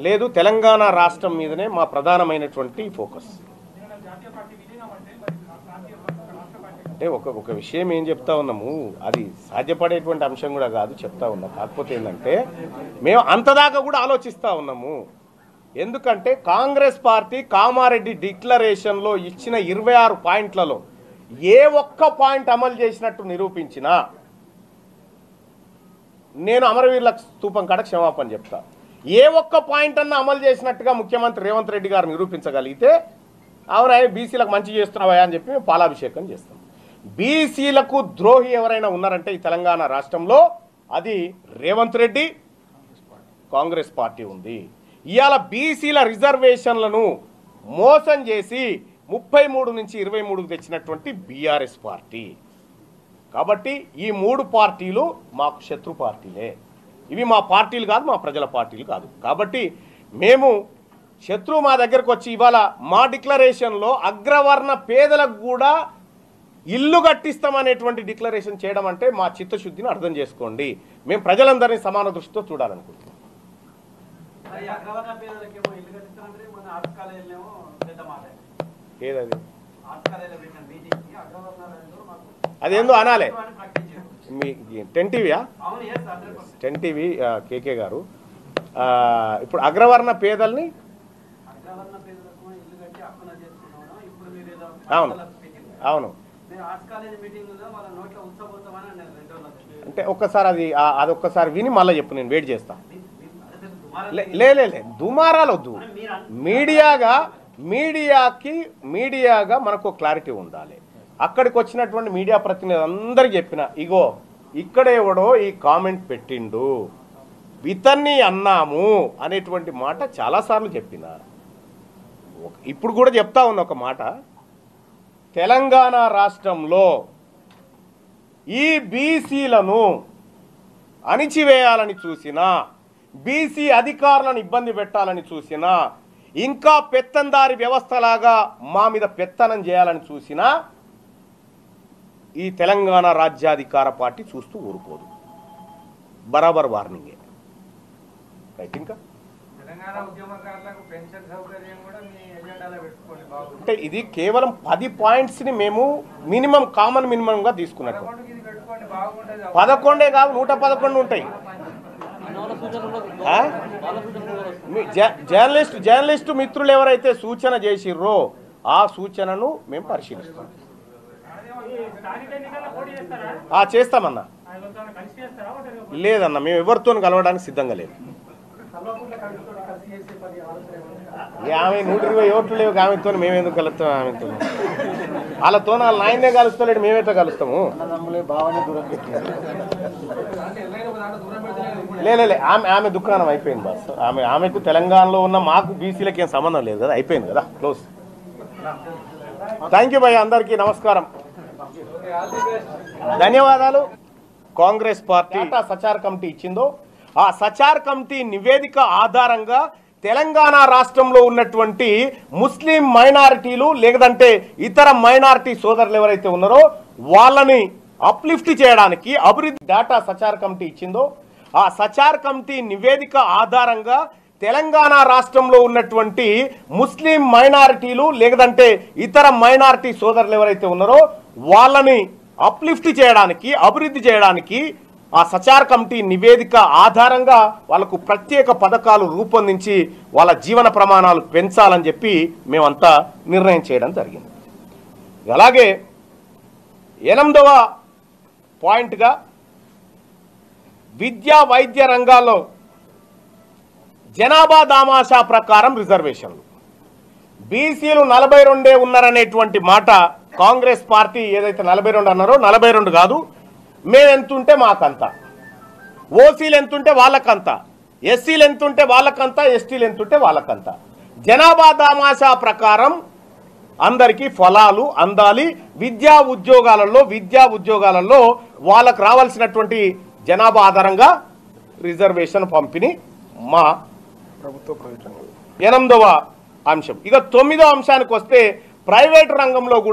లేదు, తెలంగాణ రాష్ట్రం మీదనే మా ప్రధానమైనటువంటి ఫోకస్. అంటే ఒక విషయం ఏం చెప్తా ఉన్నాము, అది సాధ్యపడేటువంటి అంశం కూడా కాదు చెప్తా ఉన్నాం. కాకపోతే ఏంటంటే మేము అంతదాకా కూడా ఆలోచిస్తూ ఉన్నాము. ఎందుకంటే కాంగ్రెస్ పార్టీ కామారెడ్డి డిక్లరేషన్లో ఇచ్చిన 26 పాయింట్లలో ఏ ఒక్క పాయింట్ అమలు చేసినట్టు నిరూపించినా నేను అమరవీరుల స్తూపం కాడ క్షమాపణ చెప్తా. ఏ ఒక్క పాయింట్ అన్న అమలు చేసినట్టుగా ముఖ్యమంత్రి రేవంత్ రెడ్డి గారు నిరూపించగలిగితే అవును ఆయన బీసీలకు మంచి చేస్తున్నావా అని చెప్పి మేము పాలాభిషేకం చేస్తాం. బీసీలకు ద్రోహి ఎవరైనా ఉన్నారంటే ఈ తెలంగాణ రాష్ట్రంలో అది రేవంత్ రెడ్డి, కాంగ్రెస్ పార్టీ ఉంది. ఇవాళ బీసీల రిజర్వేషన్లను మోసం చేసి 33 నుంచి 23కు తెచ్చినటువంటి బీఆర్ఎస్ పార్టీ. కాబట్టి ఈ 3 పార్టీలు మాకు శత్రు పార్టీలే. ఇవి మా పార్టీలు కాదు, మా ప్రజల పార్టీలు కాదు. కాబట్టి మేము శత్రువు మా దగ్గరకు వచ్చి ఇవాళ మా డిక్లరేషన్లో అగ్రవర్ణ పేదలకు కూడా ఇల్లు కట్టిస్తామనేటువంటి డిక్లరేషన్ చేయడం అంటే మా చిత్తశుద్ధిని అర్థం చేసుకోండి. మేము ప్రజలందరినీ సమాన దృష్టితో చూడాలనుకుంటున్నాం. ఏదది అదేందో అనాలే. మీ 10 టీవీయా? 10 టీవీ కేకే గారు ఇప్పుడు అగ్రవర్ణ పేదల్ని అవును అవును అంటే ఒక్కసారి అది ఒక్కసారి విని మళ్ళీ చెప్పు, నేను వెయిట్ చేస్తా. లే దుమారాలు వద్దు. మీడియాగా మనకు క్లారిటీ ఉండాలి. అక్కడికి వచ్చినటువంటి మీడియా ప్రతినిధులు అందరికీ చెప్పిన, ఇగో ఇక్కడ ఎవడో ఈ కామెంట్ పెట్టిండు, ఇతన్ని అన్నాము అనేటువంటి మాట చాలాసార్లు చెప్పిన. ఇప్పుడు కూడా చెప్తా ఉన్న ఒక మాట, తెలంగాణ రాష్ట్రంలో ఈ బీసీలను అణిచివేయాలని చూసినా, బీసీ అధికారులను ఇబ్బంది పెట్టాలని చూసినా, ఇంకా పెత్తందారి వ్యవస్థలాగా మా మీద పెత్తనం చేయాలని చూసినా ఈ తెలంగాణ రాజ్యాధికార పార్టీ చూస్తూ ఊరుకోదు. బరాబర్ వార్నింగే. రైట్. ఇంకా అంటే ఇది కేవలం 10 పాయింట్స్ని మేము కామన్ మినిమంగా తీసుకున్నట్టు. 11 కాదు, 111 ఉంటాయి. జర్నలిస్టు మిత్రులు ఎవరైతే సూచన చేసిర్రో ఆ సూచనను మేము పరిశీలిస్తాం. చేస్తామన్నా. లేదన్నా, మేము ఎవరితో కలవడానికి సిద్ధంగా లేదు. ఆమె 120 ఓట్లు లేవు, ఆమెతో మేమెందుకు కలుస్తాం? ఆమెతో వాళ్ళతో వాళ్ళ నాయనే కలుస్తలేడు, మేమేటో కలుస్తాము. లే ఆమె దుకాణం అయిపోయింది బాస్. ఆమెకు తెలంగాణలో ఉన్న మాకు బీసీలకి ఏం సంబంధం లేదు కదా, అయిపోయింది కదా, క్లోజ్. థ్యాంక్ యూ భయ్య, అందరికీ నమస్కారం, ధన్యవాదాలు. కాంగ్రెస్ పార్టీ సచార్ కమిటీ ఇచ్చిందో ఆ సచార్ కమిటీ నివేదిక ఆధారంగా తెలంగాణ రాష్ట్రంలో ఉన్నటువంటి ముస్లిం మైనారిటీలు లేదంటే ఇతర మైనారిటీ సోదరులు ఎవరైతే ఉన్నారో వాళ్ళని అప్లిఫ్ట్ చేయడానికి అభివృద్ధి డేటా సచార్ కమిటీ ఇచ్చిందో ఆ సచార్ కమిటీ నివేదిక ఆధారంగా తెలంగాణ రాష్ట్రంలో ఉన్నటువంటి ముస్లిం మైనారిటీలు లేదంటే ఇతర మైనారిటీ సోదరులు ఎవరైతే ఉన్నారో వాళ్ళని అప్లిఫ్ట్ చేయడానికి అభివృద్ధి చేయడానికి ఆ సచార్ కమిటీ నివేదిక ఆధారంగా వాళ్ళకు ప్రత్యేక పథకాలు రూపొందించి వాళ్ళ జీవన ప్రమాణాలు పెంచాలని చెప్పి మేమంతా నిర్ణయం చేయడం జరిగింది. అలాగే 8వ పాయింట్గా విద్యా వైద్య రంగాల్లో జనాభా దామాషా ప్రకారం రిజర్వేషన్లు. బీసీలు 42 ఉన్నారనేటువంటి మాట కాంగ్రెస్ పార్టీ ఏదైతే 42 అన్నారో 42 కాదు, మేము ఎంతుంటే మాకంత, ఓసీలు ఎంతుంటే వాళ్ళకంత, ఎస్సీలు ఎంతుంటే వాళ్ళకంత, ఎస్టీలు ఎంతుంటే వాళ్ళకంత. జనాభా దామాషా ప్రకారం అందరికీ ఫలాలు అందాలి. విద్యా ఉద్యోగాలలో వాళ్ళకు రావాల్సినటువంటి జనాభా ఆధారంగా రిజర్వేషన్ పంపిణీ మా ప్రభుత్వ ప్రయోజనం. 8వ అంశం. ఇక 9వ అంశానికి వస్తే ప్రైవేటు రంగంలో కూడా